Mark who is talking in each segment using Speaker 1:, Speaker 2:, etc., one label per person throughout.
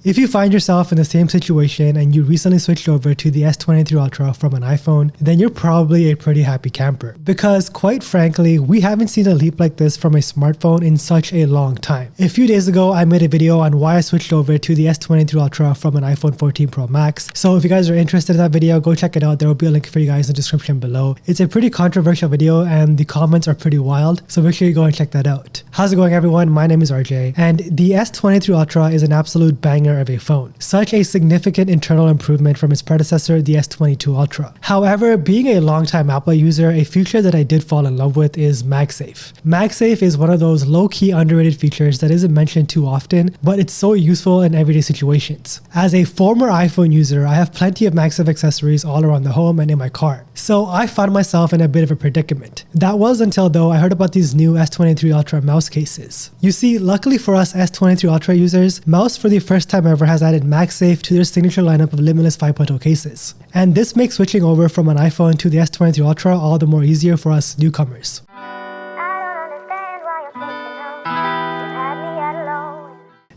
Speaker 1: If you find yourself in the same situation and you recently switched over to the S23 Ultra from an iPhone, then you're probably a pretty happy camper. Because quite frankly, we haven't seen a leap like this from a smartphone in such a long time. A few days ago, I made a video on why I switched over to the S23 Ultra from an iPhone 14 Pro Max. So if you guys are interested in that video, go check it out. There will be a link for you guys in the description below. It's a pretty controversial video and the comments are pretty wild, so make sure you go and check that out. How's it going, everyone? My name is RJ, and the S23 Ultra is an absolute banger of a phone. Such a significant internal improvement from its predecessor, the S22 Ultra. However, being a longtime Apple user, a feature that I did fall in love with is MagSafe. MagSafe is one of those low-key underrated features that isn't mentioned too often, but it's so useful in everyday situations. As a former iPhone user, I have plenty of MagSafe accessories all around the home and in my car. So I found myself in a bit of a predicament. That was until though I heard about these new S23 Ultra mouse cases. You see, luckily for us S23 Ultra users, Mous for the first time ever has added MagSafe to their signature lineup of Limitless 5.0 cases. And this makes switching over from an iPhone to the S23 Ultra all the more easier for us newcomers.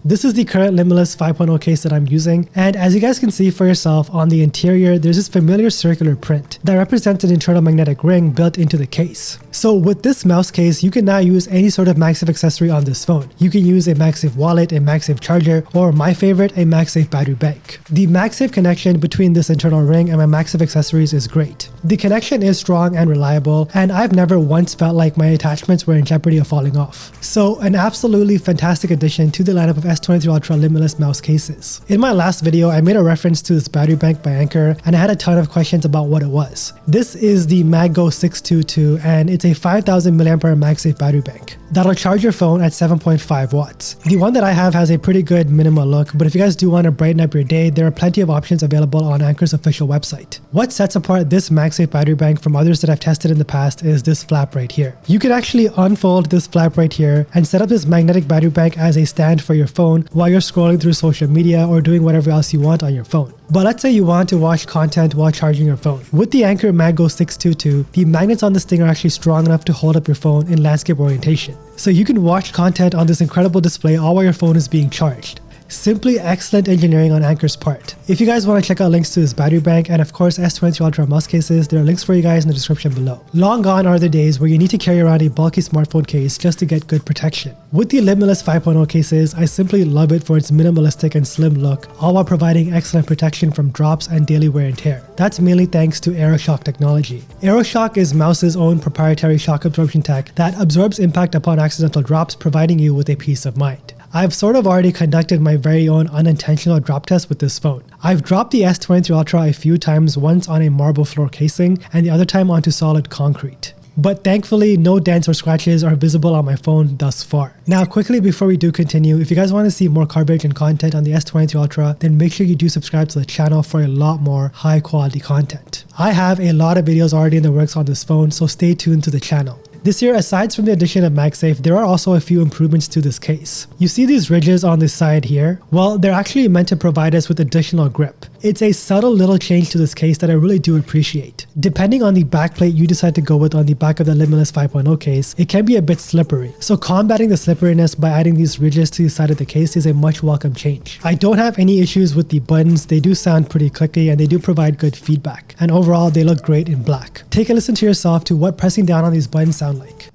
Speaker 1: This is the current Limitless 5.0 case that I'm using, and as you guys can see for yourself, on the interior there's this familiar circular print that represents an internal magnetic ring built into the case. So with this mouse case, you can now use any sort of MagSafe accessory on this phone. You can use a MagSafe wallet, a MagSafe charger, or my favorite, a MagSafe battery bank. The MagSafe connection between this internal ring and my MagSafe accessories is great. The connection is strong and reliable, and I've never once felt like my attachments were in jeopardy of falling off. So an absolutely fantastic addition to the lineup of S23 Ultra Limitless mouse cases. In my last video, I made a reference to this battery bank by Anker, and I had a ton of questions about what it was. This is the MagGo 622, and it's a 5000 mAh MagSafe battery bank that'll charge your phone at 7.5 watts. The one that I have has a pretty good minimal look, but if you guys do want to brighten up your day, there are plenty of options available on Anker's official website. What sets apart this MagSafe battery bank from others that I've tested in the past is this flap right here. You can actually unfold this flap right here and set up this magnetic battery bank as a stand for your phone while you're scrolling through social media or doing whatever else you want on your phone. But let's say you want to watch content while charging your phone. With the Anker MagGo 622, the magnets on this thing are actually strong enough to hold up your phone in landscape orientation. So you can watch content on this incredible display all while your phone is being charged. Simply excellent engineering on Anker's part. If you guys want to check out links to this battery bank and of course S23 Ultra mouse cases, there are links for you guys in the description below. Long gone are the days where you need to carry around a bulky smartphone case just to get good protection. With the Limitless 5.0 cases, I simply love it for its minimalistic and slim look, all while providing excellent protection from drops and daily wear and tear. That's mainly thanks to AeroShock technology. AeroShock is Mous's own proprietary shock absorption tech that absorbs impact upon accidental drops, providing you with a peace of mind. I've sort of already conducted my very own unintentional drop test with this phone. I've dropped the S23 Ultra a few times, once on a marble floor casing and the other time onto solid concrete. But thankfully, no dents or scratches are visible on my phone thus far. Now quickly before we do continue, if you guys want to see more coverage and content on the S23 Ultra, then make sure you do subscribe to the channel for a lot more high quality content. I have a lot of videos already in the works on this phone, so stay tuned to the channel. This year, aside from the addition of MagSafe, there are also a few improvements to this case. You see these ridges on this side here? Well, they're actually meant to provide us with additional grip. It's a subtle little change to this case that I really do appreciate. Depending on the backplate you decide to go with on the back of the Limitless 5.0 case, it can be a bit slippery. So combating the slipperiness by adding these ridges to the side of the case is a much welcome change. I don't have any issues with the buttons. They do sound pretty clicky and they do provide good feedback. And overall, they look great in black. Take a listen to yourself to what pressing down on these buttons sound like.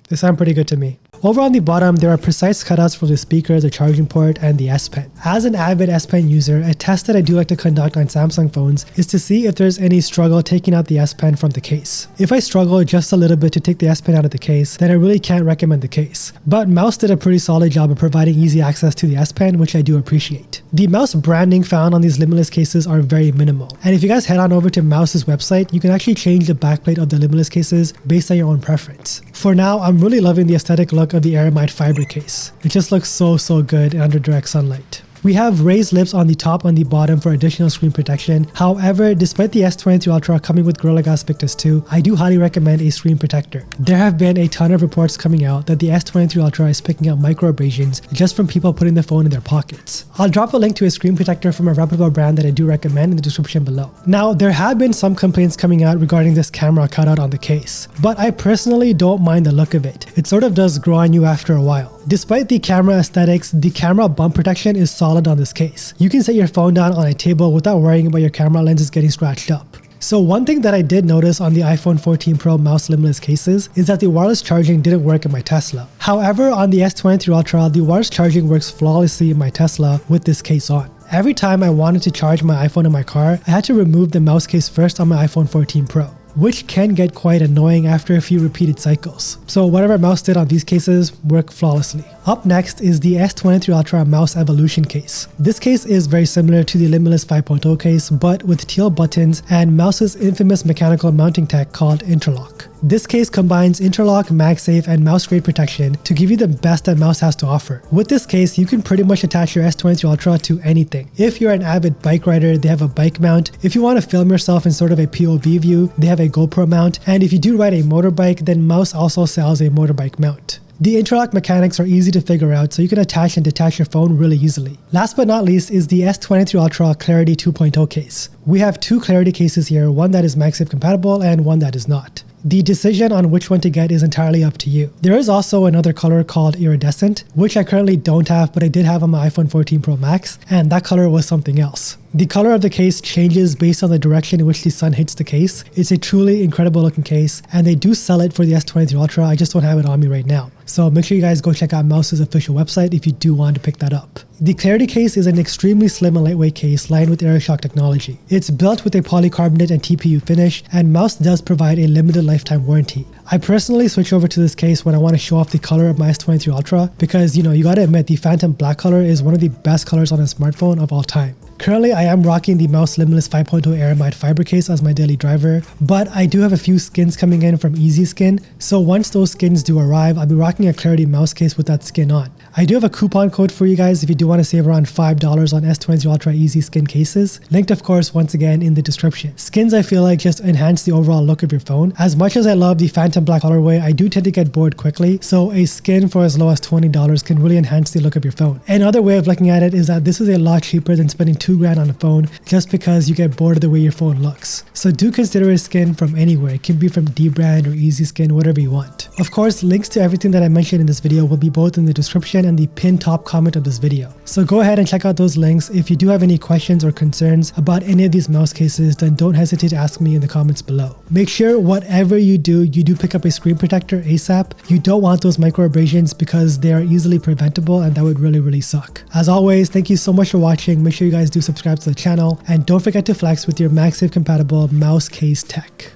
Speaker 1: They sound pretty good to me. Over on the bottom, there are precise cutouts for the speaker, the charging port, and the S Pen. As an avid S Pen user, a test that I do like to conduct on Samsung phones is to see if there's any struggle taking out the S Pen from the case. If I struggle just a little bit to take the S Pen out of the case, then I really can't recommend the case. But Mous did a pretty solid job of providing easy access to the S Pen, which I do appreciate. The Mous branding found on these Limitless cases are very minimal. And if you guys head on over to Mous's website, you can actually change the backplate of the Limitless cases based on your own preference. For now, I'm really loving the aesthetic look of the aramide fiber case. It just looks so good under direct sunlight. We have raised lips on the top and the bottom for additional screen protection. However, despite the S23 Ultra coming with Gorilla Glass Victus 2, I do highly recommend a screen protector. There have been a ton of reports coming out that the S23 Ultra is picking up micro abrasions just from people putting the phone in their pockets. I'll drop a link to a screen protector from a reputable brand that I do recommend in the description below. Now, there have been some complaints coming out regarding this camera cutout on the case, but I personally don't mind the look of it. It sort of does grow on you after a while. Despite the camera aesthetics, the camera bump protection is solid on this case. You can set your phone down on a table without worrying about your camera lenses getting scratched up. So one thing that I did notice on the iPhone 14 Pro Mous Limitless cases is that the wireless charging didn't work in my Tesla. However, on the S23 Ultra, the wireless charging works flawlessly in my Tesla with this case on. Every time I wanted to charge my iPhone in my car, I had to remove the mouse case first on my iPhone 14 Pro, which can get quite annoying after a few repeated cycles. So whatever mouse did on these cases worked flawlessly. Up next is the S23 Ultra Mous Evolution case. This case is very similar to the Limitless 5.0 case, but with teal buttons and Mous's infamous mechanical mounting tech called interlock. This case combines interlock, MagSafe, and mouse grade protection to give you the best that Mous has to offer. With this case, you can pretty much attach your S23 Ultra to anything. If you're an avid bike rider, they have a bike mount. If you want to film yourself in sort of a POV view, they have a GoPro mount. And if you do ride a motorbike, then Mous also sells a motorbike mount. The interlock mechanics are easy to figure out, so you can attach and detach your phone really easily. Last but not least is the S23 Ultra Clarity 2.0 case. We have two Clarity cases here, one that is MagSafe compatible and one that is not. The decision on which one to get is entirely up to you. There is also another color called Iridescent, which I currently don't have, but I did have on my iPhone 14 Pro Max, and that color was something else. The color of the case changes based on the direction in which the sun hits the case. It's a truly incredible looking case, and they do sell it for the S23 Ultra. I just don't have it on me right now. So make sure you guys go check out Mous's official website if you do want to pick that up. The Clarity case is an extremely slim and lightweight case lined with AeroShock technology. It's built with a polycarbonate and TPU finish, and Mous does provide a limited lifetime warranty. I personally switch over to this case when I want to show off the color of my S23 Ultra because, you gotta admit, the phantom black color is one of the best colors on a smartphone of all time. Currently, I am rocking the Mous Limitless 5.0 Aramide fiber case as my daily driver, but I do have a few skins coming in from Easy Skin, so once those skins do arrive, I'll be rocking a Clarity mouse case with that skin on. I do have a coupon code for you guys if you do want to save around $5 on S23 Ultra Easy Skin cases, linked of course once again in the description. Skins I feel like just enhance the overall look of your phone. As much as I love the phantom black colorway, I do tend to get bored quickly, so a skin for as low as $20 can really enhance the look of your phone. Another way of looking at it is that this is a lot cheaper than spending $2 grand on a phone just because you get bored of the way your phone looks. So do consider a skin from anywhere. It can be from Dbrand or Easy Skin, whatever you want. Of course, links to everything that I mentioned in this video will be both in the description and the pinned top comment of this video. So go ahead and check out those links. If you do have any questions or concerns about any of these mouse cases, then don't hesitate to ask me in the comments below. Make sure whatever you do pick up a screen protector ASAP. You don't want those micro abrasions because they are easily preventable and that would really suck. As always, thank you so much for watching. Make sure you guys do subscribe to the channel and don't forget to flex with your MagSafe compatible mouse case tech.